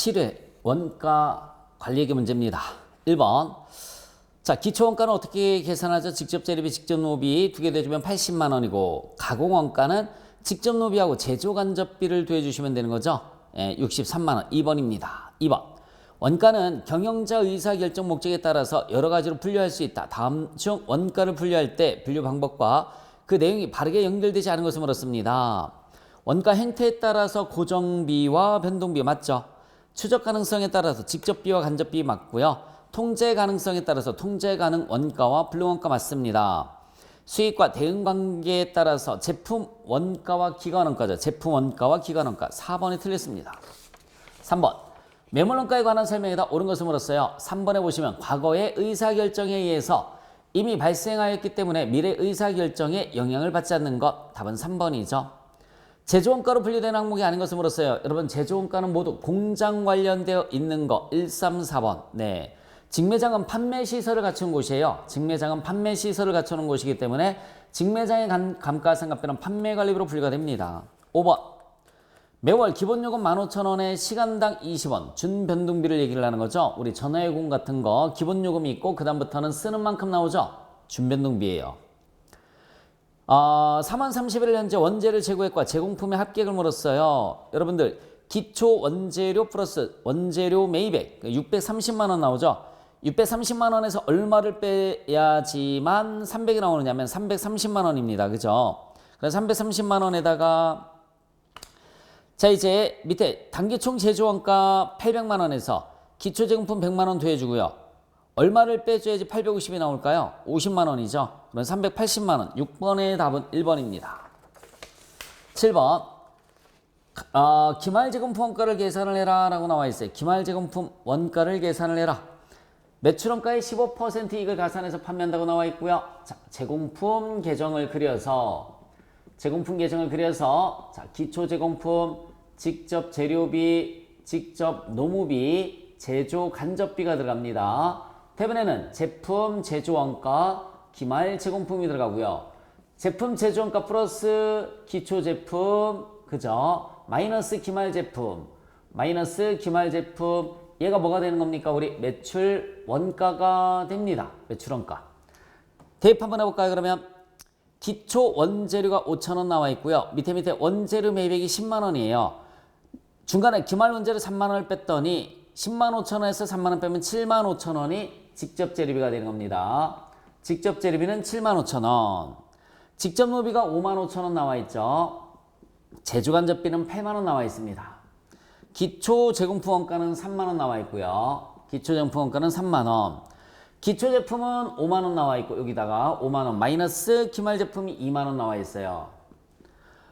7회 원가 관리액의 문제입니다. 1번. 자, 기초원가는 어떻게 계산하죠? 직접 재료비, 직접 노비 두 개 더해주면 80만 원이고, 가공원가는 직접 노비하고 제조 간접비를 더해주시면 되는 거죠. 63만 원. 2번입니다. 2번. 원가는 경영자 의사결정 목적에 따라서 여러 가지로 분류할 수 있다. 다음 중 원가를 분류할 때 분류 방법과 그 내용이 바르게 연결되지 않은 것을 물었습니다. 원가 행태에 따라서 고정비와 변동비 맞죠? 추적 가능성에 따라서 직접비와 간접비 맞고요. 통제 가능성에 따라서 통제 가능 원가와 불능원가 맞습니다. 수익과 대응 관계에 따라서 제품 원가와 기간 원가죠. 제품 원가와 기간 원가. 4번이 틀렸습니다. 3번. 매물 원가에 관한 설명에다 옳은 것을 물었어요. 3번에 보시면 과거의 의사결정에 의해서 이미 발생하였기 때문에 미래 의사결정에 영향을 받지 않는 것. 답은 3번이죠. 제조원가로 분류되는 항목이 아닌 것을 물었어요. 여러분, 제조원가는 모두 공장 관련되어 있는 거. 1, 3, 4번. 네. 직매장은 판매시설을 갖춘 곳이에요. 직매장은 판매시설을 갖추는 곳이기 때문에 직매장의 감가상각비는 판매관리비로 분류가 됩니다. 5번. 매월 기본요금 15,000원에 시간당 20원 준변동비를 얘기를 하는 거죠. 우리 전화요금 같은 거 기본요금이 있고 그 다음부터는 쓰는 만큼 나오죠. 준변동비예요. 3월 30일 현재 원재료 재고액과 제공품의 합계액을 물었어요. 여러분들 기초 원재료 플러스 원재료 매입액 630만 원 나오죠. 630만 원에서 얼마를 빼야지만 300이 나오느냐면 330만 원입니다. 그죠? 그래서 330만 원에다가 자, 이제 밑에 단기총 제조원가 800만 원에서 기초제공품 100만 원 더해주고요. 얼마를 빼줘야지 850이 나올까요? 50만 원이죠. 그럼 380만 원. 6번의 답은 1번입니다. 7번. 기말제공품 원가를 계산을 해라 라고 나와 있어요. 기말제공품 원가를 계산을 해라. 매출원가의 15% 이익을 가산해서 판매한다고 나와 있고요. 자, 제공품 계정을 그려서 자, 기초 제공품, 직접 재료비, 직접 노무비, 제조 간접비가 들어갑니다. 대변에는 제품 제조원가, 기말 제공품이 들어가고요. 제품 제조원가 플러스 기초 제품, 그죠? 마이너스 기말 제품, 얘가 뭐가 되는 겁니까? 우리 매출 원가가 됩니다. 매출 원가. 대입 한번 해볼까요? 그러면 기초 원재료가 5,000원 나와 있고요. 밑에 원재료 매입액이 10만 원이에요. 중간에 기말 원재료 3만 원을 뺐더니 10만 5천 원에서 3만 원 빼면 7만 5천 원이 직접 재료비가 되는 겁니다. 직접 재료비는 7만 5천 원. 직접 노비가 5만 5천 원 나와 있죠. 제조 간접비는 8만 원 나와 있습니다. 기초 제공품 원가는 3만 원 나와 있고요. 기초 제공품 원가는 3만 원. 기초 제품은 5만 원 나와 있고 여기다가 5만 원 마이너스 기말 제품이 2만 원 나와 있어요.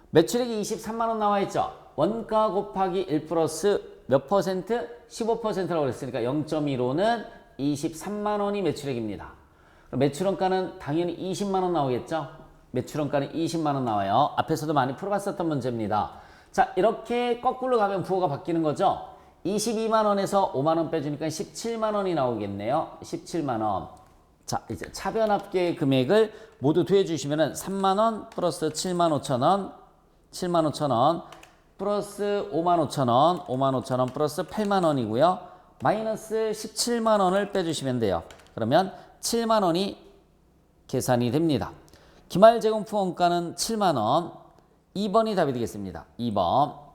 매출액이 23만 원 나와 있죠. 원가 곱하기 1 플러스 몇 퍼센트? 15%라고 그랬으니까 0.15는 23만 원이 매출액입니다. 매출원가는 당연히 20만 원 나오겠죠. 매출원가는 20만 원 나와요. 앞에서도 많이 풀어봤었던 문제입니다. 자, 이렇게 거꾸로 가면 부호가 바뀌는 거죠. 22만 원에서 5만 원 빼주니까 17만 원이 나오겠네요. 17만 원. 자, 이제 차변합계 금액을 모두 더해주시면은 3만 원 플러스 7만 5천 원, 7만 5천 원 플러스 5만 5천 원, 5만 5천 원 플러스 8만 원이고요. 마이너스 17만 원을 빼주시면 돼요. 그러면 7만 원이 계산이 됩니다. 기말 제공품 원가는 7만 원. 2번이 답이 되겠습니다. 2번.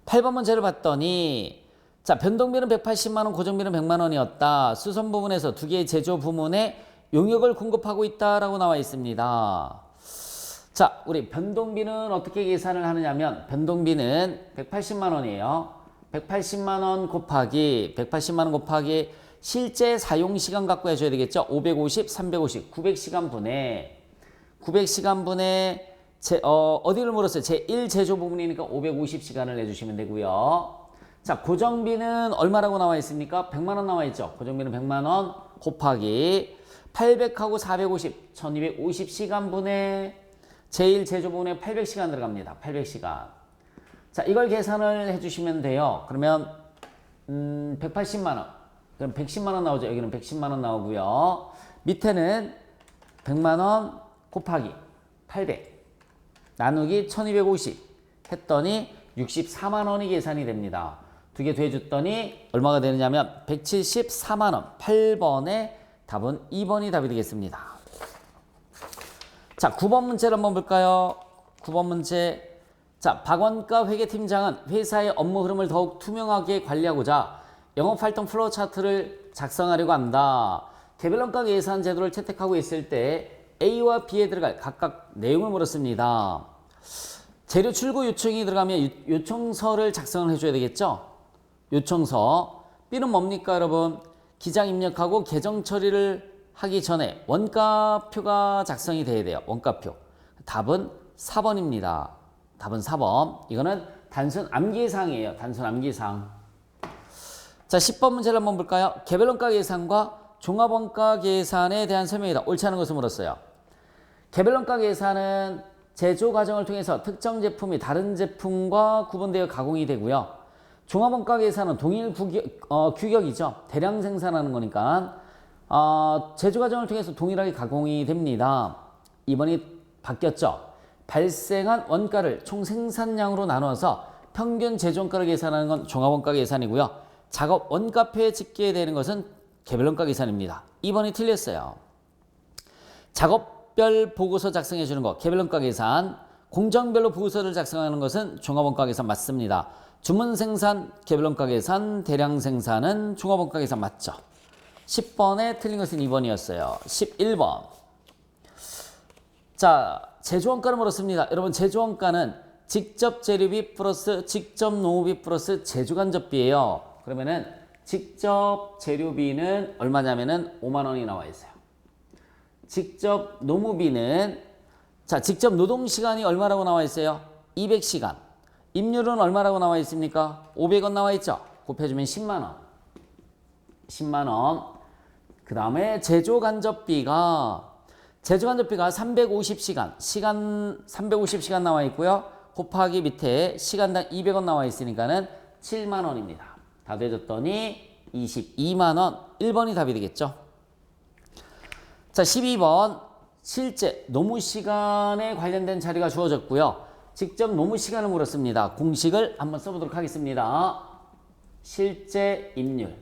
8번 문제를 봤더니 자, 변동비는 180만 원, 고정비는 100만 원이었다. 수선 부분에서 두 개의 제조 부문에 용역을 공급하고 있다라고 나와 있습니다. 자, 우리 변동비는 어떻게 계산을 하느냐면 변동비는 180만 원이에요. 180만 원 곱하기 실제 사용 시간 갖고 해줘야 되겠죠. 550, 350, 900시간 분의 900시간 분의 어디를 물었어요? 제1 제조 부분이니까 550시간을 내주시면 되고요. 자, 고정비는 얼마라고 나와 있습니까? 100만 원 나와 있죠. 고정비는 100만 원 곱하기 800하고 450, 1250시간 분의 제1 제조 부분에 800시간 들어갑니다. 800시간. 자, 이걸 계산을 해주시면 돼요. 그러면 180만 원. 그럼 110만 원 나오죠. 여기는 110만 원 나오고요. 밑에는 100만 원 곱하기 800 나누기 1250 했더니 64만 원이 계산이 됩니다. 두 개 더해줬더니 얼마가 되느냐면 174만 원. 8번의 답은 2번이 답이 되겠습니다. 자, 9번 문제를 한번 볼까요? 9번 문제. 자, 박원가 회계팀장은 회사의 업무 흐름을 더욱 투명하게 관리하고자 영업활동 플로우 차트를 작성하려고 한다. 개별원가 예산 제도를 채택하고 있을 때 A와 B에 들어갈 각각 내용을 물었습니다. 재료 출고 요청이 들어가면 요청서를 작성을 해줘야 되겠죠? 요청서. B는 뭡니까 여러분? 기장 입력하고 계정 처리를 하기 전에 원가표가 작성이 돼야 돼요. 원가표. 답은 4번입니다. 답은 4번. 이거는 단순 암기사항이에요. 단순 암기사항. 자, 10번 문제를 한번 볼까요? 개별원가 계산과 종합원가 계산에 대한 설명이다. 옳지 않은 것을 물었어요. 개별원가 계산은 제조 과정을 통해서 특정 제품이 다른 제품과 구분되어 가공이 되고요. 종합원가 계산은 동일 규격이죠. 대량 생산하는 거니까 제조 과정을 통해서 동일하게 가공이 됩니다. 이번이 바뀌었죠. 발생한 원가를 총 생산량으로 나누어서 평균 제조원가를 계산하는 건 종합원가 계산이고요. 작업 원가표에 집게 되는 것은 개별원가 계산입니다. 2번이 틀렸어요. 작업별 보고서 작성해 주는 거 개별원가 계산, 공정별로 보고서를 작성하는 것은 종합원가 계산 맞습니다. 주문 생산 개별원가 계산, 대량 생산은 종합원가 계산 맞죠. 10번에 틀린 것은 2번이었어요. 11번. 자, 제조원가를 물었습니다. 여러분, 제조원가는 직접 재료비 플러스 직접 노무비 플러스 제조간접비예요. 그러면은 직접 재료비는 얼마냐면은 5만 원이 나와 있어요. 직접 노무비는 자, 직접 노동시간이 얼마라고 나와 있어요? 200시간. 임률은 얼마라고 나와 있습니까? 500원 나와 있죠? 곱해주면 10만 원. 10만 원. 그 다음에 제조간접비가 350시간. 시간 350시간 나와 있고요. 곱하기 밑에 시간당 200원 나와 있으니까는 7만 원입니다. 다 돼줬더니 22만 원. 1번이 답이 되겠죠. 자, 12번. 실제 노무 시간에 관련된 자료가 주어졌고요. 직접 노무 시간을 물었습니다. 공식을 한번 써보도록 하겠습니다. 실제 임률.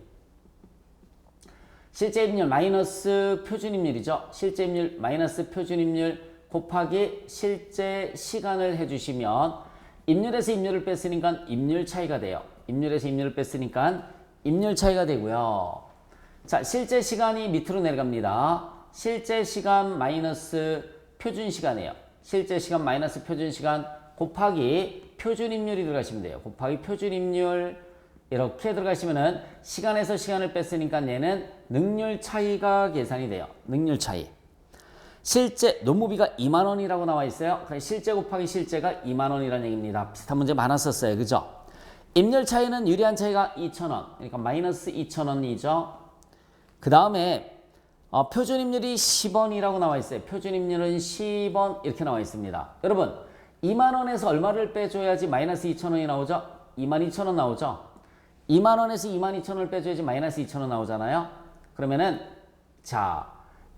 실제 임률 마이너스 표준 임률이죠. 실제 임률 마이너스 표준 임률 곱하기 실제 시간을 해주시면 임률에서 임률을 뺐으니까 임률 차이가 돼요. 임률에서 임률을 뺐으니까 임률 차이가 되고요. 자, 실제 시간이 밑으로 내려갑니다. 실제 시간 마이너스 표준 시간이에요. 실제 시간 마이너스 표준 시간 곱하기 표준 임률이 들어가시면 돼요. 곱하기 표준 임률 이렇게 들어가시면은 시간에서 시간을 뺐으니까 얘는 능률 차이가 계산이 돼요. 능률 차이. 실제 노무비가 2만 원이라고 나와 있어요. 실제 곱하기 실제가 2만 원이라는 얘기입니다. 비슷한 문제 많았었어요. 그죠? 임률 차이는 유리한 차이가 2,000원. 그러니까 마이너스 2,000원이죠. 그 다음에 표준 임률이 10원이라고 나와 있어요. 표준 임률은 10원 이렇게 나와 있습니다. 여러분 2만 원에서 얼마를 빼줘야지 마이너스 2,000원이 나오죠? 22,000원 나오죠? 2만 원에서 22,000원을 빼줘야지 마이너스 2,000원 나오잖아요. 그러면은 자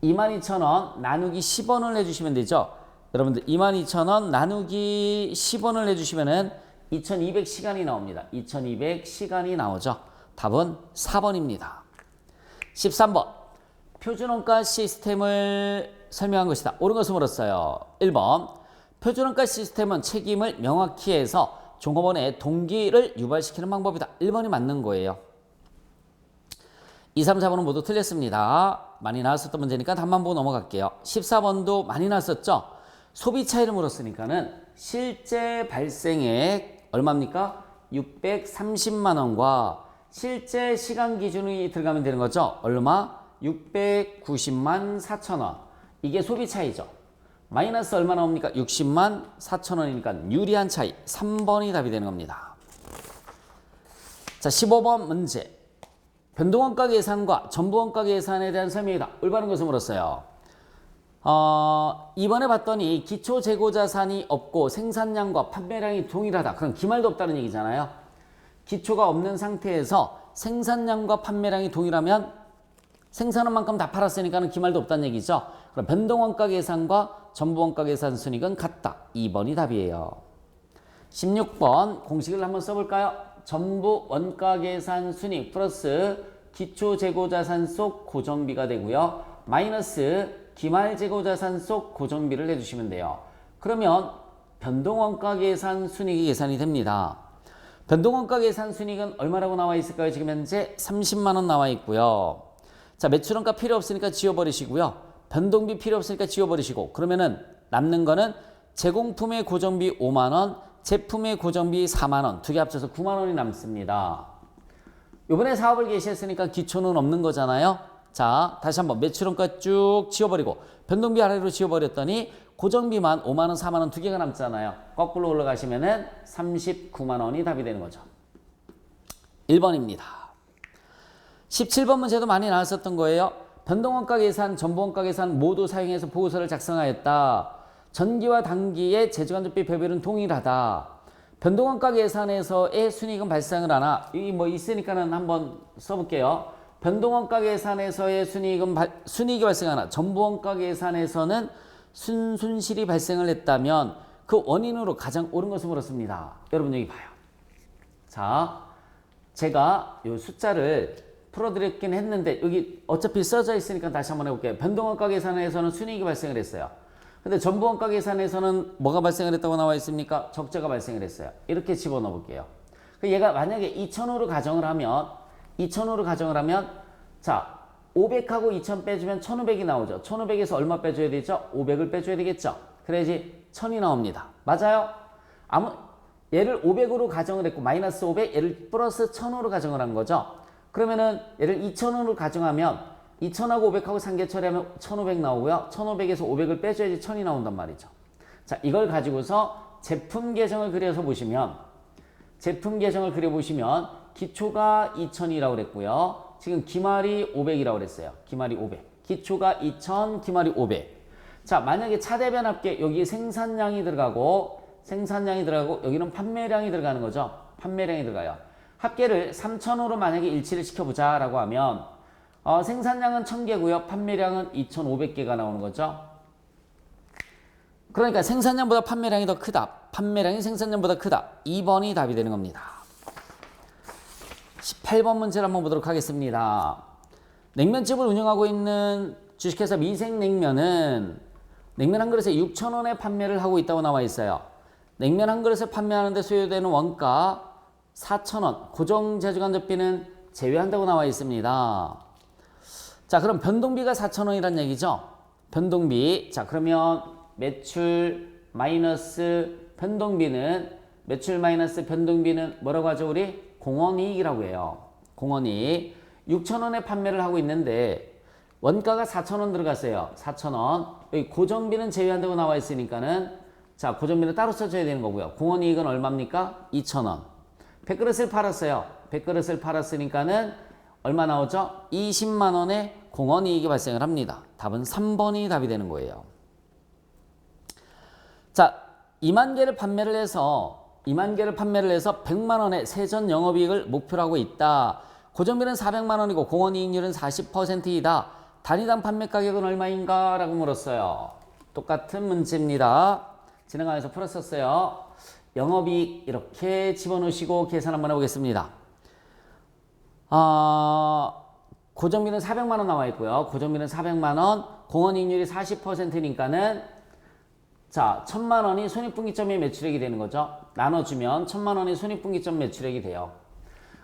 22,000원 나누기 10원을 해주시면 되죠. 여러분들 22,000원 나누기 10원을 해주시면은 2200시간이 나옵니다. 2200시간이 나오죠. 답은 4번입니다. 13번 표준원가 시스템을 설명한 것이다. 옳은 것을 물었어요. 1번 표준원가 시스템은 책임을 명확히 해서 종업원의 동기를 유발시키는 방법이다. 1번이 맞는 거예요. 2, 3, 4번은 모두 틀렸습니다. 많이 나왔었던 문제니까 답만 보고 넘어갈게요. 14번도 많이 나왔었죠. 소비 차이를 물었으니까는 실제 발생액 얼마입니까? 630만 원과 실제 시간 기준이 들어가면 되는 거죠. 얼마? 690만 4천 원. 이게 소비 차이죠. 마이너스 얼마 나옵니까? 60만 4천 원이니까 유리한 차이. 3번이 답이 되는 겁니다. 자, 15번 문제. 변동원가 계산과 전부원가 계산에 대한 설명이다. 올바른 것을 물었어요. 이번에 봤더니 기초 재고 자산이 없고 생산량과 판매량이 동일하다. 그럼 기말도 없다는 얘기잖아요. 기초가 없는 상태에서 생산량과 판매량이 동일하면 생산한 만큼 다 팔았으니까는 기말도 없다는 얘기죠. 그럼 변동원가 계산과 전부원가 계산 순이익은 같다. 2번이 답이에요. 16번 공식을 한번 써볼까요? 전부 원가 계산 순이익 플러스 기초 재고자산 속 고정비가 되고요. 마이너스 기말 재고자산 속 고정비를 해주시면 돼요. 그러면 변동원가 계산 순이익이 계산이 됩니다. 변동원가 계산 순이익은 얼마라고 나와 있을까요? 지금 현재 30만 원 나와 있고요. 자, 매출원가 필요 없으니까 지워버리시고요. 변동비 필요 없으니까 지워버리시고, 그러면은 남는 거는 제공품의 고정비 5만 원, 제품의 고정비 4만 원, 두 개 합쳐서 9만 원이 남습니다. 이번에 사업을 개시했으니까 기초는 없는 거잖아요. 자, 다시 한번 매출원가 쭉 지워버리고 변동비 아래로 지워버렸더니 고정비만 5만 원, 4만 원 두 개가 남잖아요. 거꾸로 올라가시면은 39만 원이 답이 되는 거죠. 1번입니다. 17번 문제도 많이 나왔었던 거예요. 변동원가 계산, 전부원가 계산 모두 사용해서 보고서를 작성하였다. 전기와 단기의 제주간접비 배분은 동일하다. 변동원가 계산에서의 순이익은 발생을 하나, 여기 뭐 있으니까는 한번 써볼게요. 변동원가 계산에서의 순이익이 발생하나, 전부원가 계산에서는 순실이 발생을 했다면 그 원인으로 가장 옳은 것을 물었습니다. 여러분 여기 봐요. 자, 제가 이 숫자를 풀어드렸긴 했는데 여기 어차피 써져 있으니까 다시 한번 해볼게요. 변동원가 계산에서는 순이익이 발생을 했어요. 근데 전부원가 계산에서는 뭐가 발생을 했다고 나와 있습니까? 적자가 발생을 했어요. 이렇게 집어넣어 볼게요. 얘가 만약에 2,000으로 가정을 하면 자, 500하고 2,000 빼주면 1,500이 나오죠. 1,500에서 얼마 빼줘야 되죠? 500을 빼줘야 되겠죠. 그래야지 1,000이 나옵니다. 맞아요? 얘를 500으로 가정을 했고 마이너스 500, 얘를 플러스 1,000으로 가정을 한 거죠. 그러면은 얘를 2,000으로 가정하면 2,000하고 500하고 상계 처리하면 1,500 나오고요. 1,500에서 500을 빼줘야지 1,000이 나온단 말이죠. 자, 이걸 가지고서 제품 계정을 그려보시면 기초가 2,000이라고 그랬고요. 지금 기말이 500이라고 그랬어요. 기말이 500. 기초가 2,000, 기말이 500. 자, 만약에 차대변 합계 여기 생산량이 들어가고 여기는 판매량이 들어가는 거죠. 판매량이 들어가요. 합계를 3,000으로 만약에 일치를 시켜보자라고 하면 생산량은 1,000개고요. 판매량은 2,500개가 나오는 거죠. 그러니까 생산량보다 판매량이 더 크다. 판매량이 생산량보다 크다. 2번이 답이 되는 겁니다. 18번 문제를 한번 보도록 하겠습니다. 냉면집을 운영하고 있는 주식회사 미생냉면은 냉면 한 그릇에 6,000원에 판매를 하고 있다고 나와 있어요. 냉면 한 그릇을 판매하는데 소요되는 원가 4,000원, 고정제주간접비는 제외한다고 나와 있습니다. 자, 그럼 변동비가 4,000원이란 얘기죠. 변동비. 자, 그러면 매출 마이너스 변동비는 뭐라고 하죠? 우리 공원이익이라고 해요. 공원이익. 6,000원에 판매를 하고 있는데 원가가 4,000원 들어갔어요. 4,000원. 여기 고정비는 제외한다고 나와 있으니까는 자, 고정비는 따로 써줘야 되는 거고요. 공원이익은 얼마입니까? 2,000원. 100그릇을 팔았어요. 100그릇을 팔았으니까는 얼마 나오죠? 20만 원의 공원이익이 발생을 합니다. 답은 3번이 답이 되는 거예요. 자, 2만 개를 판매를 해서 100만 원의 세전 영업이익을 목표로 하고 있다. 고정비는 400만 원이고 공원이익률은 40%이다. 단위당 판매 가격은 얼마인가? 라고 물었어요. 똑같은 문제입니다. 진행하면서 풀었었어요. 영업이익 이렇게 집어넣으시고 계산 한번 해보겠습니다. 고정비는 400만 원 나와 있고요. 고정비는 400만 원, 공원이익률이 40%니까는 자, 1,000만 원이 손익분기점의 매출액이 되는 거죠. 나눠주면 1,000만 원이 손익분기점 매출액이 돼요.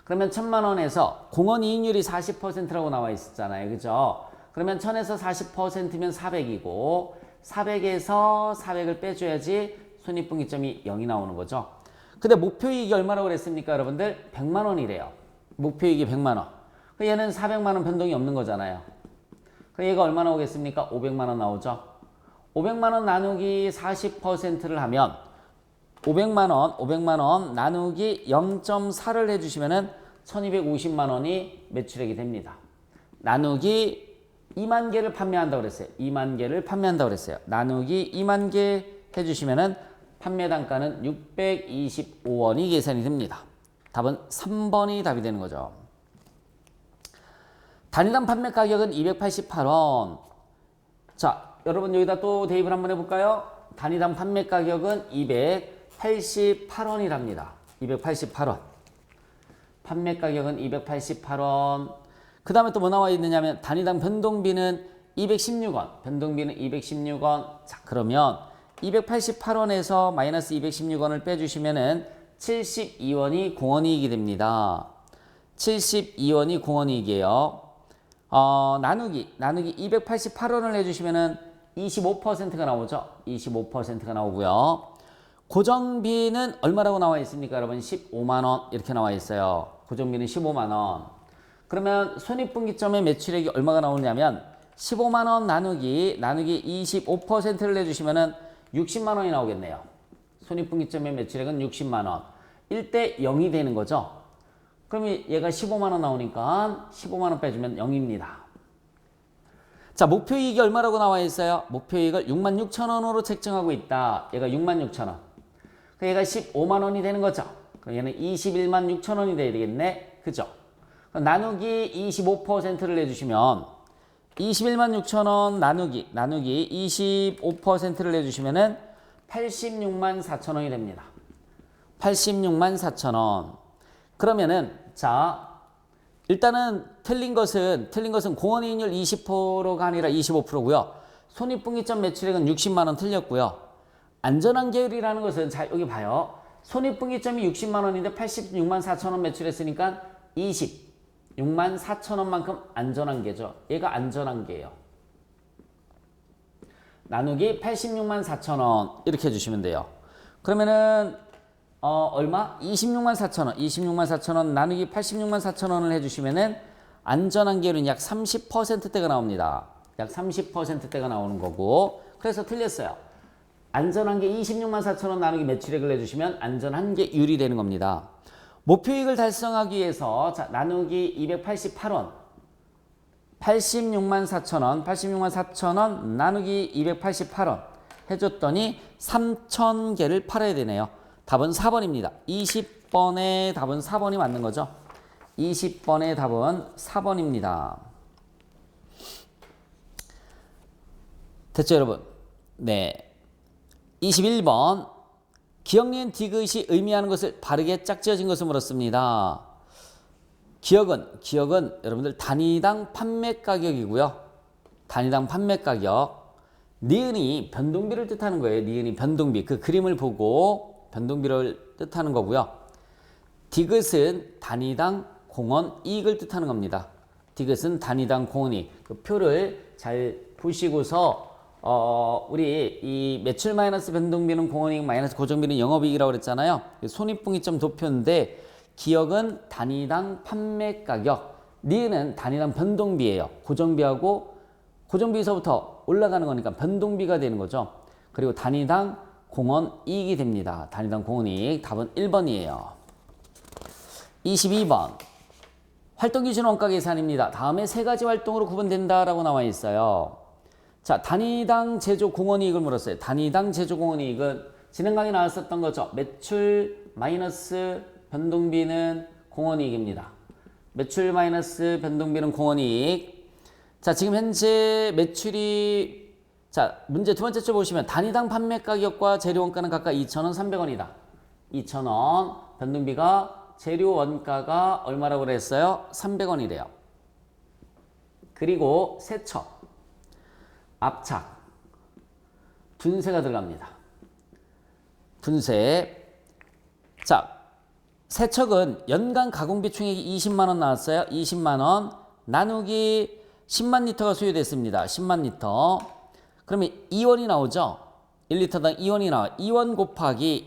그러면 1,000만 원에서 공원이익률이 40%라고 나와 있었잖아요. 그죠? 그러면 1,000에서 40%면 400이고 400에서 400을 빼줘야지 손익분기점이 0이 나오는 거죠. 근데 목표이익이 얼마라고 그랬습니까? 여러분들 100만 원이래요. 목표이익이 100만 원. 얘는 400만 원 변동이 없는 거잖아요. 그럼 얘가 얼마 나오겠습니까? 500만 원 나오죠. 500만 원 나누기 40%를 하면 500만 원 나누기 0.4를 해주시면은 1250만 원이 매출액이 됩니다. 나누기 2만 개를 판매한다고 그랬어요. 2만 개를 판매한다고 그랬어요. 나누기 2만 개 해주시면은 판매 단가는 625원이 계산이 됩니다. 답은 3번이 답이 되는 거죠. 단위당 판매 가격은 288원. 자, 여러분 여기다 또 대입을 한번 해볼까요? 단위당 판매 가격은 288원이랍니다. 288원. 판매 가격은 288원. 그 다음에 또 뭐 나와 있느냐면 단위당 변동비는 216원. 변동비는 216원. 자, 그러면 288원에서 마이너스 216원을 빼주시면은 72원이 공원이익이 됩니다. 72원이 공원이익이에요. 나누기 288원을 해주시면은 25%가 나오죠. 25%가 나오고요. 고정비는 얼마라고 나와 있습니까, 여러분? 15만원 이렇게 나와 있어요. 고정비는 15만원. 그러면 손익분기점의 매출액이 얼마가 나오냐면 15만원 나누기 25%를 해주시면은 60만원이 나오겠네요. 손익분기점의 매출액은 60만원. 1대 0이 되는 거죠. 그러면 얘가 15만원 나오니까 15만원 빼주면 0입니다. 자, 목표이익이 얼마라고 나와 있어요? 목표이익을 66,000원으로 책정하고 있다. 얘가 66,000원. 얘가 15만원이 되는 거죠. 그럼 얘는 216,000원이 돼야 되겠네. 그죠? 나누기 25%를 해주시면 216,000원 나누기 25%를 해주시면은 864,000원이 됩니다. 864,000원. 그러면은 자, 일단은 틀린 것은 공원이익률 20%가 아니라 25%고요. 손익분기점 매출액은 60만원 틀렸고요. 안전한 계열이라는 것은 자, 여기 봐요. 손익분기점이 60만원인데 86만4천원 매출했으니까 26만4천원만큼 안전한 게죠. 얘가 안전한 게예요. 나누기 86만4천원 이렇게 해주시면 돼요. 그러면은 얼마? 26만4천원. 26만4천원 나누기 86만4천원을 해주시면은 안전한 계열은 약 30%대가 나옵니다. 약 30%대가 나오는 거고. 그래서 틀렸어요. 안전한 게 264,000원 나누기 매출액을 해주시면 안전한 게 유리 되는 겁니다. 목표이익을 달성하기 위해서 자, 나누기 288원 864,000원 나누기 288원 해줬더니 3,000개를 팔아야 되네요. 답은 4번입니다. 20번의 답은 4번이 맞는 거죠. 20번의 답은 4번입니다. 됐죠, 여러분? 네. 21번 기억, 디귿이 의미하는 것을 바르게 짝지어진 것을 물었습니다. 기억은 여러분들 단위당 판매 가격이고요. 단위당 판매 가격. 니은이 변동비를 뜻하는 거예요. 니은이 변동비. 그 그림을 보고 변동비를 뜻하는 거고요. 디귿은 단위당 공원 이익을 뜻하는 겁니다. 디귿은 단위당 공원 이익. 그 표를 잘 보시고서 우리 이 매출 마이너스 변동비는 공원이익 마이너스 고정비는 영업이익이라고 그랬잖아요. 손익분기점 도표인데 기억은 단위당 판매 가격, 니은은 단위당 변동비예요. 고정비하고 고정비에서부터 올라가는 거니까 변동비가 되는 거죠. 그리고 단위당 공원이익이 됩니다. 단위당 공원이익 답은 1번이에요. 22번 활동기준 원가 계산입니다. 다음에 세 가지 활동으로 구분된다라고 나와 있어요. 자, 단위당 제조 공원이익을 물었어요. 단위당 제조 공원이익은 지난 강의 나왔었던 거죠. 매출 마이너스 변동비는 공원이익입니다. 매출 마이너스 변동비는 공원이익. 자, 지금 현재 매출이 자, 문제 두 번째 줄 보시면 단위당 판매 가격과 재료 원가는 각각 2,000원, 300원이다. 2,000원, 변동비가 재료 원가가 얼마라고 그랬어요? 300원이래요. 그리고 세척, 압착, 분쇄가 들어갑니다. 분쇄. 자, 세척은 연간 가공비 총액이 20만원 나왔어요. 20만원 나누기 10만 리터가 소요됐습니다. 10만 리터. 그러면 2원이 나오죠. 1리터당 2원이 나와. 2원 곱하기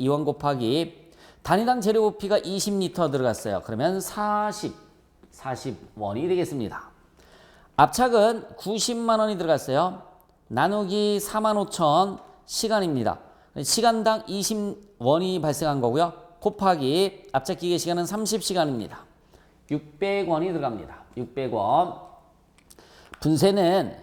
단위당 재료 부피가 20리터 들어갔어요. 그러면 40원이 되겠습니다. 압착은 90만 원이 들어갔어요. 나누기 45,000 시간입니다. 시간당 20원이 발생한 거고요. 곱하기 압착기계 시간은 30시간입니다. 600원이 들어갑니다. 600원. 분쇄는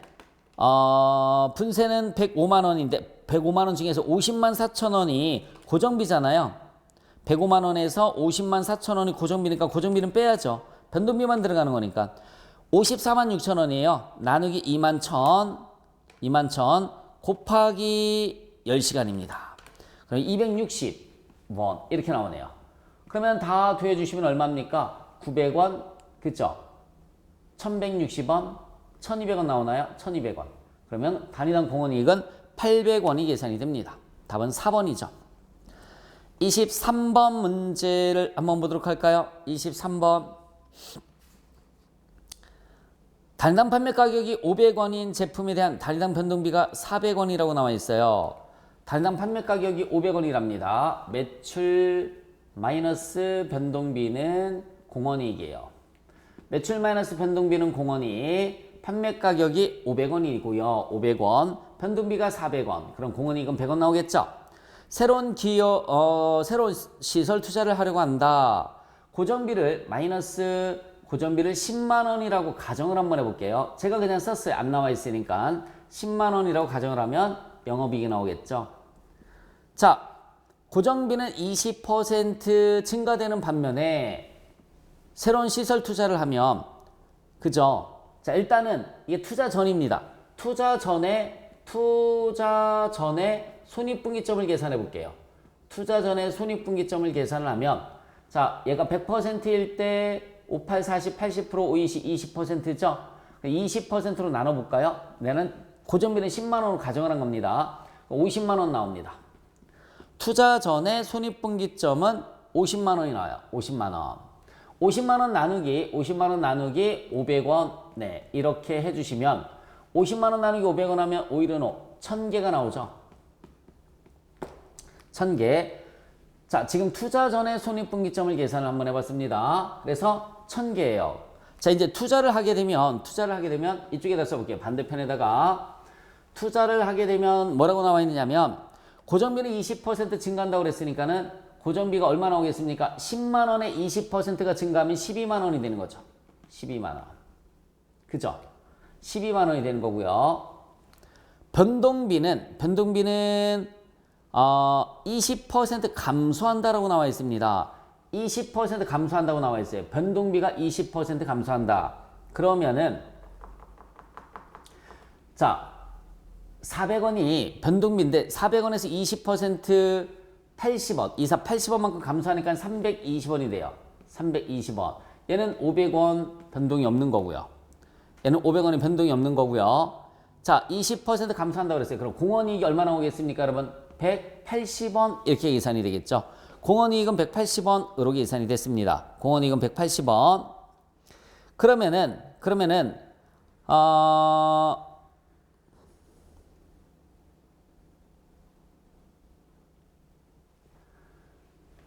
105만 원인데 105만 원 중에서 50만 4천 원이 고정비잖아요. 105만 원에서 50만 4천 원이 고정비니까 고정비는 빼야죠. 변동비만 들어가는 거니까 54만 6천 원이에요. 나누기 2만 1,000 곱하기 10시간입니다. 그럼 260원 이렇게 나오네요. 그러면 다 더해주시면 얼마입니까? 900원, 그죠? 1160원, 1200원 나오나요? 1200원. 그러면 단위당 공원이익은 800원이 계산이 됩니다. 답은 4번이죠. 23번 문제를 한번 보도록 할까요? 23번. 단위당 판매 가격이 500원인 제품에 대한 단위당 변동비가 400원이라고 나와 있어요. 단위당 판매 가격이 500원이랍니다. 매출 마이너스 변동비는 공원이익이에요. 매출 마이너스 변동비는 공원이익. 판매 가격이 500원이고요. 500원. 변동비가 400원. 그럼 공원이익은 100원 나오겠죠? 새로운 새로운 시설 투자를 하려고 한다. 고정비를 10만 원이라고 가정을 한번 해볼게요. 제가 그냥 썼어요. 안 나와 있으니까 10만 원이라고 가정을 하면 영업이익이 나오겠죠. 자, 고정비는 20% 증가되는 반면에 새로운 시설 투자를 하면, 그죠? 자, 일단은 이게 투자 전입니다. 투자 전에 손익분기점을 계산해 볼게요. 투자 전에 손익분기점을 계산을 하면, 자, 얘가 100%일 때 5, 8, 40, 80%, 5, 20, 20%죠? 20%로 나눠볼까요? 내는 고정비는 10만 원으로 가정을 한 겁니다. 50만 원 나옵니다. 투자 전에 손익분기점은 50만 원이 나와요. 50만 원. 50만 원 나누기 500원. 네, 이렇게 해주시면 50만 원 나누기 500원 하면 5, 1은 5, 1000개가 나오죠. 1000개. 자, 지금 투자 전에 손익분기점을 계산을 한번 해봤습니다. 그래서 1000개예요. 자, 이제 투자를 하게 되면 이쪽에다 써볼게요. 반대편에다가 투자를 하게 되면 뭐라고 나와 있느냐면 고정비는 20% 증가한다고 그랬으니까는 고정비가 얼마 나오겠습니까? 10만 원에 20%가 증가하면 12만 원이 되는 거죠. 12만 원. 그죠? 12만 원이 되는 거고요. 변동비는 20% 감소한다라고 나와 있습니다. 20% 감소한다고 나와 있어요. 변동비가 20% 감소한다. 그러면은 자, 400원이 변동비인데 400원에서 20% 80원, 80원만큼 감소하니까 320원이 돼요. 320원. 얘는 500원 변동이 없는 거고요. 얘는 500원이 변동이 없는 거고요. 자, 20% 감소한다고 그랬어요. 그럼 공원이익이 얼마 나오겠습니까, 여러분? 180원 이렇게 계산이 되겠죠. 공원이익은 180원으로 계산이 됐습니다. 공원이익은 180원. 그러면은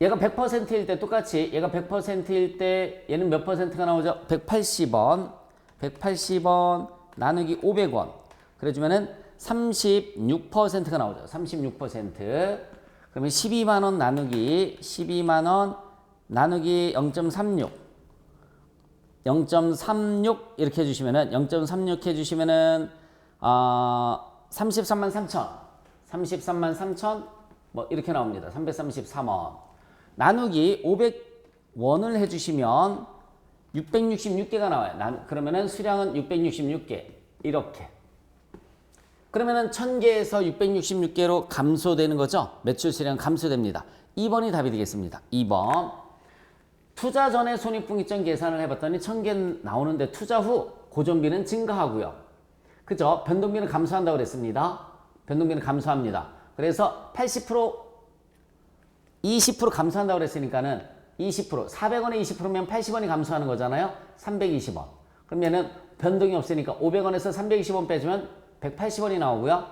얘가 100%일 때 똑같이 얘가 100%일 때 얘는 몇 퍼센트가 나오죠? 180원 나누기 500원. 그래주면은 36%가 나오죠. 36%. 그러면 12만 원 나누기 0.36. 0.36 이렇게 해주시면은 0.36 해주시면은 33만 3천. 33만 3천 뭐 이렇게 나옵니다. 333원. 나누기 500원을 해주시면 666개가 나와요. 그러면은 수량은 666개. 이렇게. 그러면은 1000개에서 666개로 감소되는 거죠. 매출 수량 감소됩니다. 2번이 답이 되겠습니다. 2번. 투자 전에 손익분기점 계산을 해봤더니 1000개 나오는데 투자 후 고정비는 증가하고요. 그죠? 변동비는 감소한다고 그랬습니다. 변동비는 감소합니다. 그래서 80% 20% 감소한다고 그랬으니까는 20% 400원에 20%면 80원이 감소하는 거잖아요. 320원. 그러면은 변동이 없으니까 500원에서 320원 빼주면 180원이 나오고요.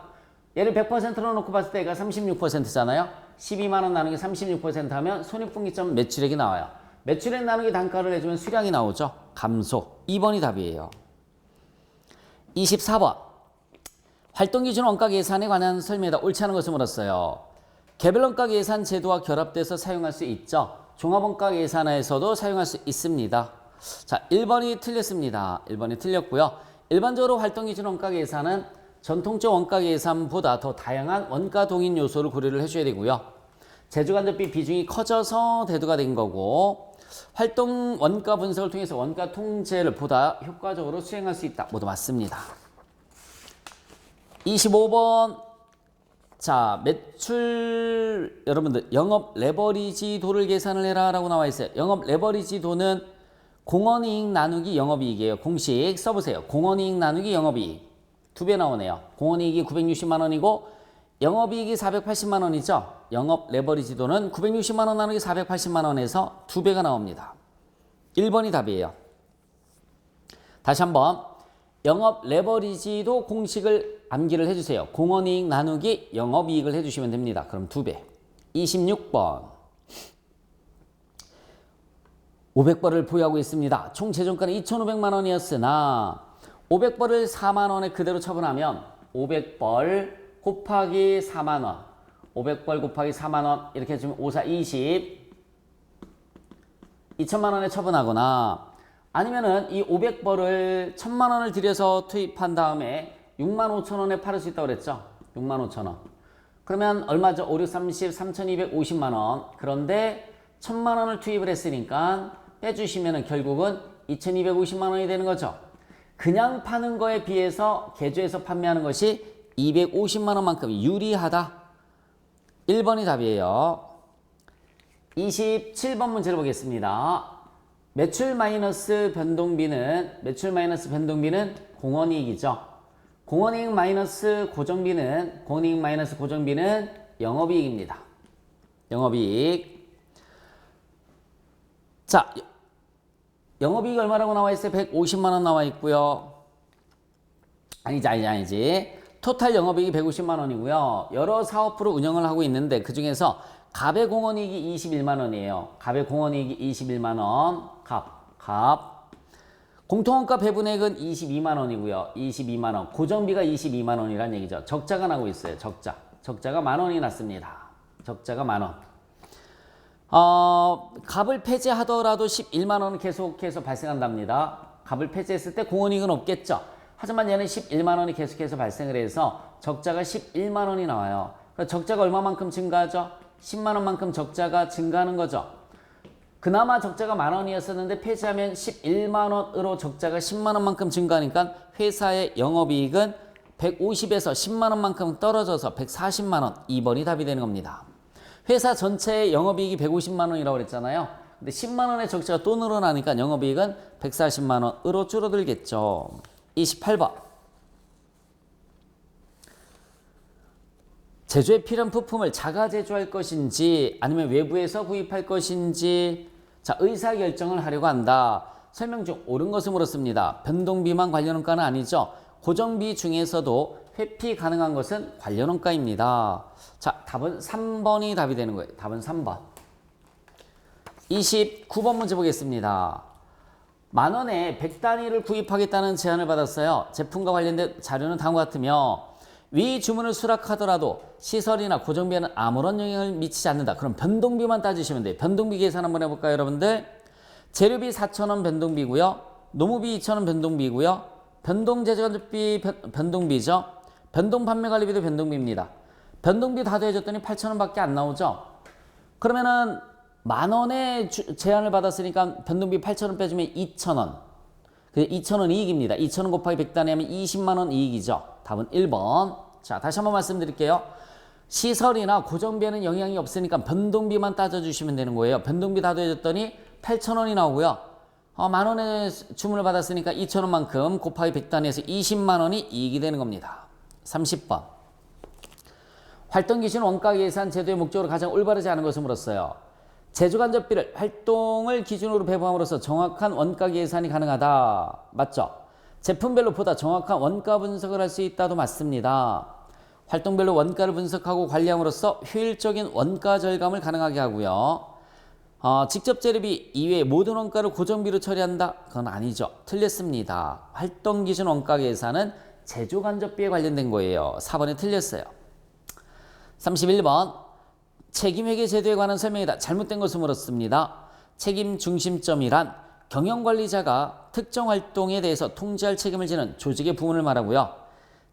얘를 100%로 놓고 봤을 때 얘가 36%잖아요. 12만 원 나누기 36% 하면 손익분기점 매출액이 나와요. 매출액 나누기 단가를 해주면 수량이 나오죠. 감소. 2번이 답이에요. 24번. 활동기준 원가 계산에 관한 설명에다 옳지 않은 것을 물었어요. 개별 원가 계산 제도와 결합돼서 사용할 수 있죠. 종합원가 계산에서도 사용할 수 있습니다. 자, 1번이 틀렸습니다. 1번이 틀렸고요. 일반적으로 활동기준 원가 계산은 전통적 원가 계산보다 더 다양한 원가 동인 요소를 고려를 해줘야 되고요. 제조간접비 비중이 커져서 대두가 된 거고, 활동 원가 분석을 통해서 원가 통제를 보다 효과적으로 수행할 수 있다. 모두 맞습니다. 25번. 자, 매출, 여러분들 영업 레버리지도를 계산을 해라 라고 나와 있어요. 영업 레버리지도는 공원이익 나누기 영업이익이에요. 공식 써보세요. 공원이익 나누기 영업이익. 2배 나오네요. 공원이익이 960만 원이고 영업이익이 480만 원이죠. 영업 레버리지도는 960만 원 나누기 480만 원에서 2배가 나옵니다. 1번이 답이에요. 다시 한번 영업 레버리지도 공식을 암기를 해주세요. 공원이익 나누기 영업이익을 해주시면 됩니다. 그럼 2배. 26번 500벌을 보유하고 있습니다. 총 재정가는 2,500만 원이었으나 500벌을 4만 원에 그대로 처분하면 500벌 곱하기 4만 원 500벌 곱하기 4만 원 이렇게 해주면 5, 4, 20 2천만 원에 처분하거나 아니면은 이 500벌을 1,000만 원을 들여서 투입한 다음에 6만 5천 원에 팔을 수 있다고 그랬죠. 6만 5천 원. 그러면 얼마죠? 5, 6, 30, 3,250만 원. 그런데 1,000만 원을 투입을 했으니까 빼주시면은 결국은 2,250만 원이 되는 거죠. 그냥 파는 거에 비해서 개조해서 판매하는 것이 250만 원만큼 유리하다. 1번이 답이에요. 27번 문제를 보겠습니다. 매출 마이너스 변동비는 공원이익이죠. 공원이익 마이너스 고정비는 영업이익입니다. 영업이익. 자, 영업이익 얼마라고 나와 있어요? 150만 원 나와 있고요. 아니지. 토탈 영업이익이 150만 원이고요. 여러 사업으로 운영을 하고 있는데 그 중에서 갑의 공원이익이 21만 원이에요. 갑의 공원이익이 21만 원. 갑. 공통원가 배분액은 22만 원이고요. 22만 원. 고정비가 22만 원이란 얘기죠. 적자가 나고 있어요. 적자가 만 원이 났습니다. 적자가 만 원. 갑을 폐지하더라도 11만 원은 계속해서 발생한답니다. 갑을 폐지했을 때 공원이익은 없겠죠. 하지만 얘는 11만 원이 계속해서 발생을 해서 적자가 11만 원이 나와요. 적자가 얼마만큼 증가하죠? 10만 원만큼 적자가 증가하는 거죠. 그나마 적자가 만 원이었었는데 폐지하면 11만 원으로 적자가 10만 원만큼 증가하니까 회사의 영업이익은 150에서 10만 원만큼 떨어져서 140만 원. 2번이 답이 되는 겁니다. 회사 전체의 영업이익이 150만 원이라고 그랬잖아요. 근데 10만 원의 적자가 또 늘어나니까 영업이익은 140만 원으로 줄어들겠죠. 28번. 제조에 필요한 부품을 자가 제조할 것인지 아니면 외부에서 구입할 것인지 자 의사결정을 하려고 한다. 설명 중 옳은 것을 물었습니다. 변동비만 관련원가는 아니죠. 고정비 중에서도 회피 가능한 것은 관련원가입니다. 자 답은 3번이 답이 되는 거예요. 답은 3번. 29번 문제 보겠습니다. 만 원에 100단위를 구입하겠다는 제안을 받았어요. 제품과 관련된 자료는 다음과 같으며 위 주문을 수락하더라도 시설이나 고정비에는 아무런 영향을 미치지 않는다. 그럼 변동비만 따지시면 돼요. 변동비 계산 한번 해볼까요, 여러분들? 재료비 4,000원 변동비고요. 노무비 2,000원 변동비고요. 변동제조비 변동비죠. 변동판매관리비도 변동비입니다. 변동비 다 더해줬더니 8,000원밖에 안 나오죠. 그러면은 만 원에 제안을 받았으니까 변동비 8,000원 빼주면 2,000원. 2,000원 이익입니다. 2,000원 곱하기 100단위 하면 20만 원 이익이죠. 답은 1번. 자, 다시 한번 말씀드릴게요. 시설이나 고정비에는 영향이 없으니까 변동비만 따져주시면 되는 거예요. 변동비 다 더해줬더니 8,000원이 나오고요. 만 원에 주문을 받았으니까 2,000원만큼 곱하기 100단위에서 20만 원이 이익이 되는 겁니다. 30번. 활동기준 원가 계산 제도의 목적으로 가장 올바르지 않은 것을 물었어요. 제조간접비를 활동을 기준으로 배분함으로써 정확한 원가 계산이 가능하다. 맞죠? 제품별로 보다 정확한 원가 분석을 할 수 있다도 맞습니다. 활동별로 원가를 분석하고 관리함으로써 효율적인 원가 절감을 가능하게 하고요. 직접 재료비 이외의 모든 원가를 고정비로 처리한다? 그건 아니죠. 틀렸습니다. 활동기준 원가 계산은 제조간접비에 관련된 거예요. 4번에 틀렸어요. 31번. 책임회계 제도에 관한 설명이다. 잘못된 것을 물었습니다. 책임 중심점이란 경영관리자가 특정 활동에 대해서 통제할 책임을 지는 조직의 부문을 말하고요.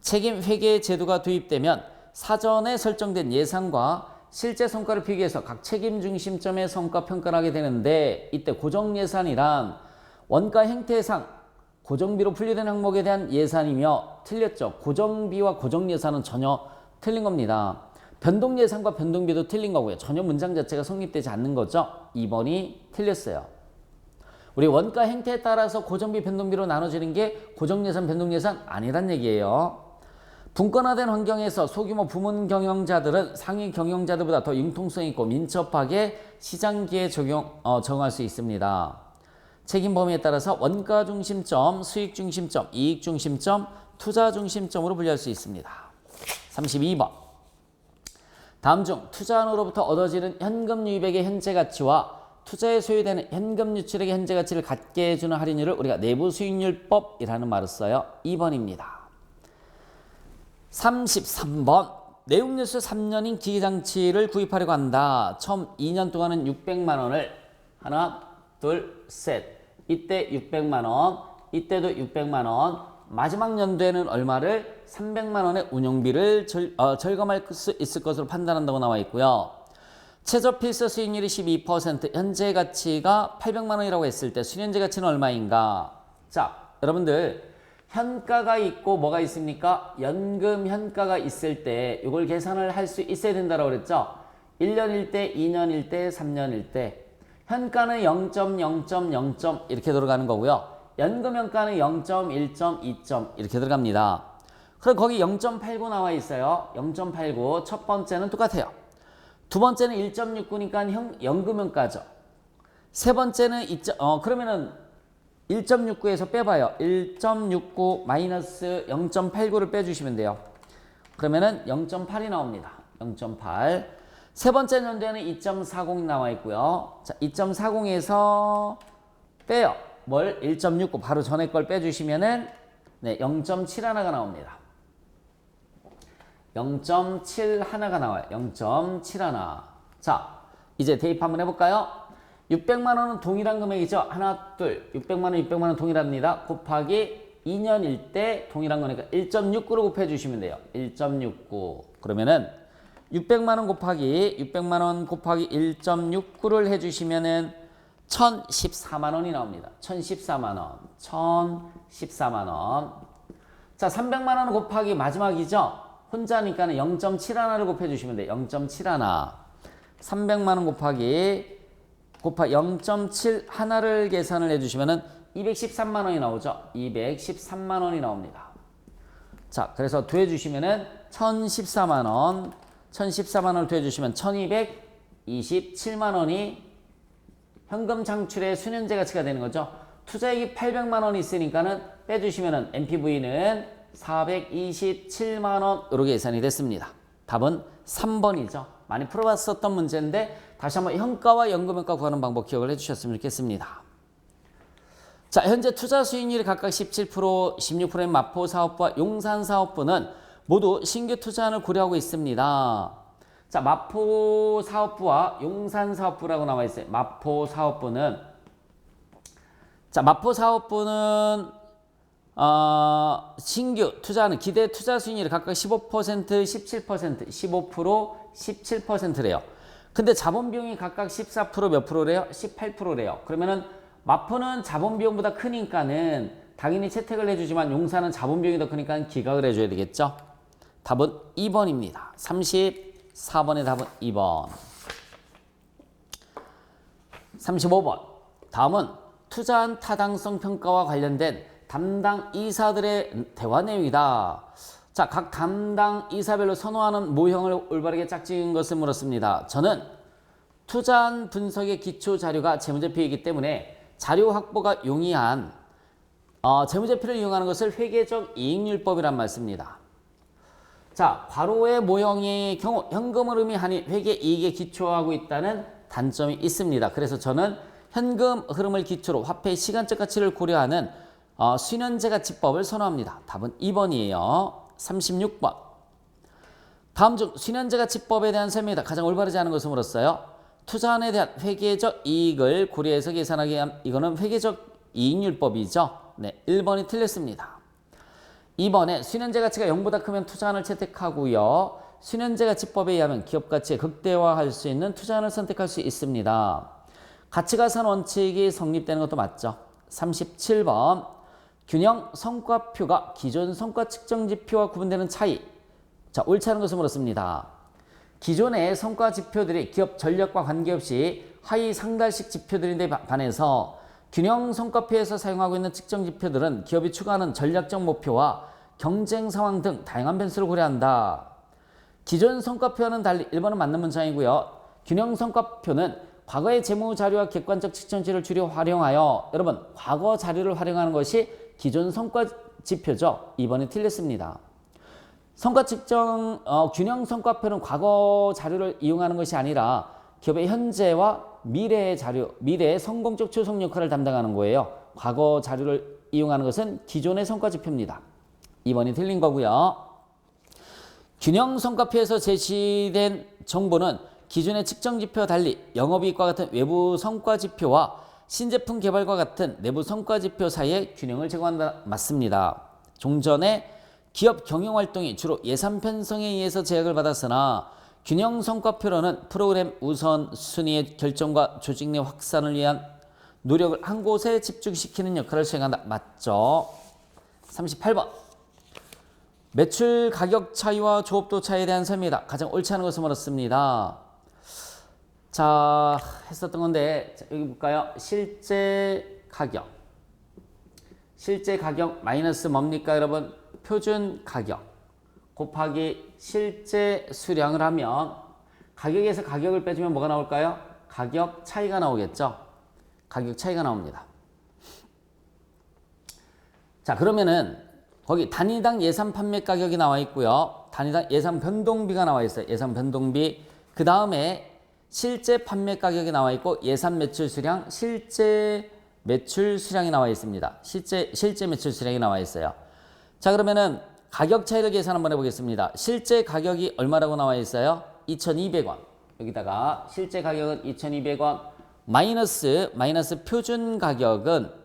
책임회계 제도가 도입되면 사전에 설정된 예상과 실제 성과를 비교해서 각 책임 중심점의 성과 평가를 하게 되는데 이때 고정예산이란 원가 행태상 고정비로 분류된 항목에 대한 예산이며 틀렸죠. 고정비와 고정예산은 전혀 틀린 겁니다. 변동예산과 변동비도 틀린 거고요. 전혀 문장 자체가 성립되지 않는 거죠. 2번이 틀렸어요. 우리 원가 행태에 따라서 고정비 변동비로 나눠지는 게 고정예산 변동예산 아니란 얘기예요. 분권화된 환경에서 소규모 부문 경영자들은 상위 경영자들보다 더 융통성 있고 민첩하게 시장기에 적용할 수 있습니다. 책임 범위에 따라서 원가 중심점, 수익 중심점, 이익 중심점, 투자 중심점으로 분류할 수 있습니다. 32번. 다음 중 투자안으로부터 얻어지는 현금 유입액의 현재 가치와 투자에 소요되는 현금 유출액의 현재 가치를 같게 해주는 할인율을 우리가 내부 수익률법이라는 말을 써요. 2번입니다. 33번. 내용연수 3년인 기계장치를 구입하려고 한다. 처음 2년 동안은 600만 원을 하나, 둘, 셋. 이때 600만 원, 이때도 600만 원. 마지막 연도에는 얼마를 300만 원의 운용비를 절감할 수 있을 것으로 판단한다고 나와 있고요. 최저 필수 수익률이 12%, 현재 가치가 800만 원이라고 했을 때 수년제 가치는 얼마인가? 자, 여러분들 현가가 있고 뭐가 있습니까? 연금 현가가 있을 때 이걸 계산을 할 수 있어야 된다고 그랬죠? 1년일 때, 2년일 때, 3년일 때 현가는 0.0.0. 이렇게 들어가는 거고요. 연금 현가는 0.1점, 2점 이렇게 들어갑니다. 그럼 거기 0.89 나와 있어요. 0.89 첫 번째는 똑같아요. 두 번째는 1.69니까 연금 현가죠. 세 번째는 그러면은 1.69에서 빼봐요. 1.69 마이너스 0.89를 빼주시면 돼요. 그러면은 0.8이 나옵니다. 0.8. 세 번째 연도에는 2.40 나와 있고요. 자, 2.40에서 빼요. 뭘? 1.69 바로 전에 걸 빼주시면은 네, 0.71가 나옵니다. 0.71가 나와요. 0.71. 자, 이제 대입 한번 해볼까요? 600만 원은 동일한 금액이죠. 하나, 둘. 600만 원, 600만 원 동일합니다. 곱하기 2년일 때 동일한 거니까 1.69로 곱해주시면 돼요. 1.69. 그러면은 600만 원 곱하기 1.69를 해주시면은 1014만 원이 나옵니다. 1014만 원. 1014만 원. 자, 300만 원 곱하기 마지막이죠. 혼자니까는 0.71를 곱해주시면 돼요. 0.71. 300만 원 곱하기 0.71를 계산을 해주시면은 213만 원이 나오죠. 213만 원이 나옵니다. 자, 그래서 더해주시면은 1014만 원. 1014만 원을 더해주시면 1227만 원이 현금 창출의 수년제 가치가 되는 거죠. 투자액이 800만 원이 있으니까는 빼주시면은 NPV는 427만 원 이렇게 계산이 됐습니다. 답은 3번이죠. 많이 풀어봤었던 문제인데 다시 한번 현가와 연금현가 구하는 방법 기억을 해주셨으면 좋겠습니다. 자, 현재 투자 수익률이 각각 17%, 16%인 마포 사업부와 용산 사업부는 모두 신규 투자안을 고려하고 있습니다. 자, 마포 사업부와 용산 사업부라고 나와 있어요. 마포 사업부는 신규 투자하는 기대 투자 수익률이 각각 15%, 17%, 15%, 17%래요. 근데 자본 비용이 각각 14% 몇 프로래요? 18%래요. 그러면은 마포는 자본 비용보다 크니까는 당연히 채택을 해주지만 용산은 자본 비용이 더 크니까 기각을 해줘야 되겠죠? 답은 2번입니다. 34번의 답은 2번. 35번. 다음은 투자한 타당성 평가와 관련된 담당 이사들의 대화 내용이다. 자, 각 담당 이사별로 선호하는 모형을 올바르게 짝지은 것을 물었습니다. 저는 투자한 분석의 기초 자료가 재무제표이기 때문에 자료 확보가 용이한 재무제표를 이용하는 것을 회계적 이익률법이란 말씀입니다. 자, 괄호의 모형의 경우 현금 흐름이 아닌 회계 이익에 기초하고 있다는 단점이 있습니다. 그래서 저는 현금 흐름을 기초로 화폐의 시간적 가치를 고려하는 수년제 가치법을 선호합니다. 답은 2번이에요. 36번. 다음 중 수년제 가치법에 대한 설명이다. 가장 올바르지 않은 것을 물었어요. 투자안에 대한 회계적 이익을 고려해서 계산하기 위한 이거는 회계적 이익률법이죠. 네, 1번이 틀렸습니다. 2번에 수년제 가치가 0보다 크면 투자안을 채택하고요. 수년제 가치법에 의하면 기업 가치에 극대화할 수 있는 투자안을 선택할 수 있습니다. 가치가산 원칙이 성립되는 것도 맞죠. 37번. 균형 성과표가 기존 성과 측정 지표와 구분되는 차이. 자, 옳지 않은 것을 물었습니다. 기존의 성과 지표들이 기업 전력과 관계없이 하위 상달식 지표들인데 반해서 균형 성과표에서 사용하고 있는 측정 지표들은 기업이 추구하는 전략적 목표와 경쟁 상황 등 다양한 변수를 고려한다. 기존 성과표와는 달리 1번은 맞는 문장이고요. 균형 성과표는 과거의 재무 자료와 객관적 측정치를 주로 활용하여, 여러분 과거 자료를 활용하는 것이 기존 성과 지표죠. 2번이 틀렸습니다. 성과 측정 균형 성과표는 과거 자료를 이용하는 것이 아니라 기업의 현재와 미래의 자료, 미래의 성공적 추석 역할을 담당하는 거예요. 과거 자료를 이용하는 것은 기존의 성과 지표입니다. 2번이 틀린 거고요. 균형 성과표에서 제시된 정보는 기존의 측정 지표와 달리 영업이익과 같은 외부 성과 지표와 신제품 개발과 같은 내부 성과 지표 사이의 균형을 제공한다. 맞습니다. 종전에 기업 경영활동이 주로 예산 편성에 의해서 제약을 받았으나 균형 성과표로는 프로그램 우선순위의 결정과 조직 내 확산을 위한 노력을 한 곳에 집중시키는 역할을 수행한다. 맞죠? 38번. 매출 가격 차이와 조업도 차이에 대한 설명이다. 가장 옳지 않은 것을 물었습니다. 자, 했었던 건데 여기 볼까요? 실제 가격. 실제 가격 마이너스 뭡니까, 여러분? 표준 가격 곱하기 실제 수량을 하면 가격에서 가격을 빼주면 뭐가 나올까요? 가격 차이가 나오겠죠? 가격 차이가 나옵니다. 자, 그러면은 거기 단위당 예산 판매 가격이 나와 있고요. 단위당 예산 변동비가 나와 있어요. 예산 변동비. 그 다음에 실제 판매 가격이 나와 있고 예산 매출 수량, 실제 매출 수량이 나와 있습니다. 실제 매출 수량이 나와 있어요. 자, 그러면은 가격 차이를 계산 한번 해보겠습니다. 실제 가격이 얼마라고 나와 있어요? 2,200원. 여기다가 실제 가격은 2,200원 마이너스 표준 가격은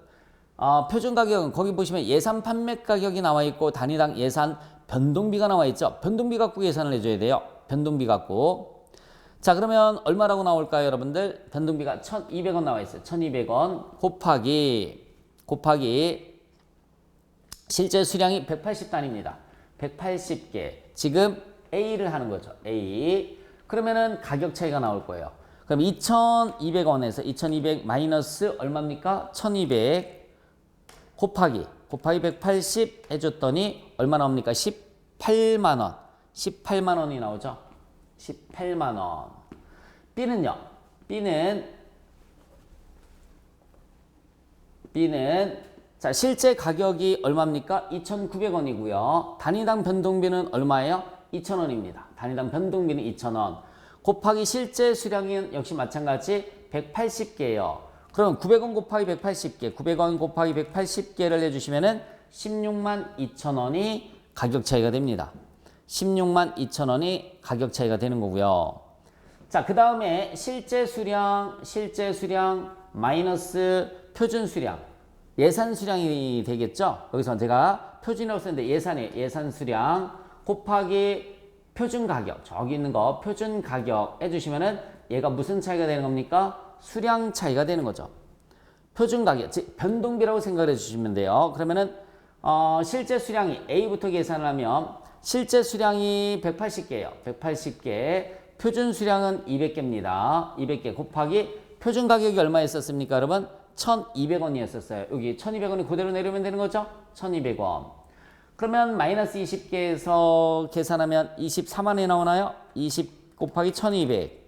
거기 보시면 예산 판매 가격이 나와 있고 단위당 예산 변동비가 나와 있죠. 변동비 갖고 계산을 해줘야 돼요. 변동비 갖고. 자, 그러면 얼마라고 나올까요, 여러분들? 변동비가 1,200원 나와 있어요. 1,200원 곱하기 실제 수량이 180단입니다. 180개. 지금 A를 하는 거죠. A. 그러면은 가격 차이가 나올 거예요. 그럼 2,200원에서 2,200 마이너스 얼마입니까? 1,200 곱하기 180 해줬더니 얼마 나옵니까? 18만 원. 18만 원이 나오죠. 18만 원. B는요. B는 자, 실제 가격이 얼마입니까? 2,900원이고요. 단위당 변동비는 얼마예요? 2,000원입니다. 단위당 변동비는 2,000원. 곱하기 실제 수량은 역시 마찬가지 180개예요. 그럼 900원 곱하기 180개, 900원 곱하기 180개를 해주시면은 16만 2천원이 가격 차이가 됩니다. 16만 2천원이 가격 차이가 되는 거고요. 자, 그 다음에 실제 수량 마이너스 표준 수량. 예산 수량이 되겠죠? 여기서 제가 표준이라고 썼는데 예산 수량 곱하기 표준 가격. 저기 있는 거 표준 가격 해주시면은 얘가 무슨 차이가 되는 겁니까? 수량 차이가 되는 거죠. 표준 가격, 즉 변동비라고 생각해 주시면 돼요. 그러면은 실제 수량이 A부터 계산을 하면 실제 수량이 180개예요. 180개. 표준 수량은 200개입니다. 200개 곱하기 표준 가격이 얼마였었습니까, 여러분? 1,200원이었었어요. 여기 1,200원이 그대로 내려오면 되는 거죠? 1,200원. 그러면 마이너스 20개에서 계산하면 24만원이 나오나요? 20 곱하기 1,200.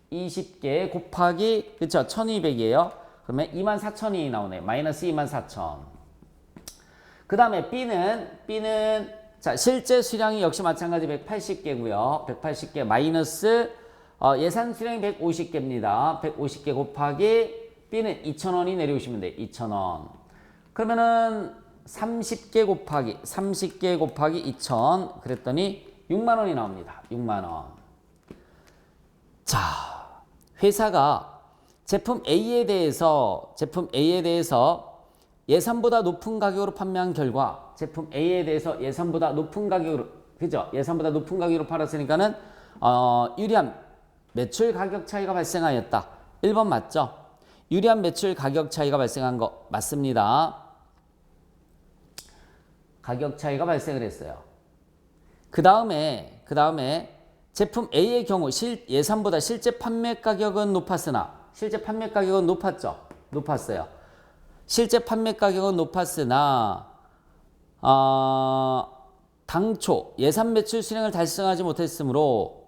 20개 곱하기, 그쵸? 1,200이에요. 그러면 24,000이 나오네요. 마이너스 24,000. 그 다음에 B는, 자, 실제 수량이 역시 마찬가지 180개고요. 180개 마이너스, 예산 수량이 150개입니다. 150개 곱하기 B는 2,000원이 내려오시면 돼요. 2,000원. 그러면은 30개 곱하기 2,000 그랬더니 6만원이 나옵니다. 6만원. 자, 회사가 제품 A에 대해서 예산보다 높은 가격으로 판매한 결과 제품 A에 대해서 예산보다 높은 가격으로, 그죠? 예산보다 높은 가격으로 팔았으니까는 유리한 매출 가격 차이가 발생하였다. 1번 맞죠? 유리한 매출 가격 차이가 발생한 거 맞습니다. 가격 차이가 발생을 했어요. 그 다음에 제품 A의 경우 예산보다 실제 판매 가격은 높았으나 실제 판매 가격은 높았죠. 높았어요. 실제 판매 가격은 높았으나 당초 예산 매출 수량을 달성하지 못했으므로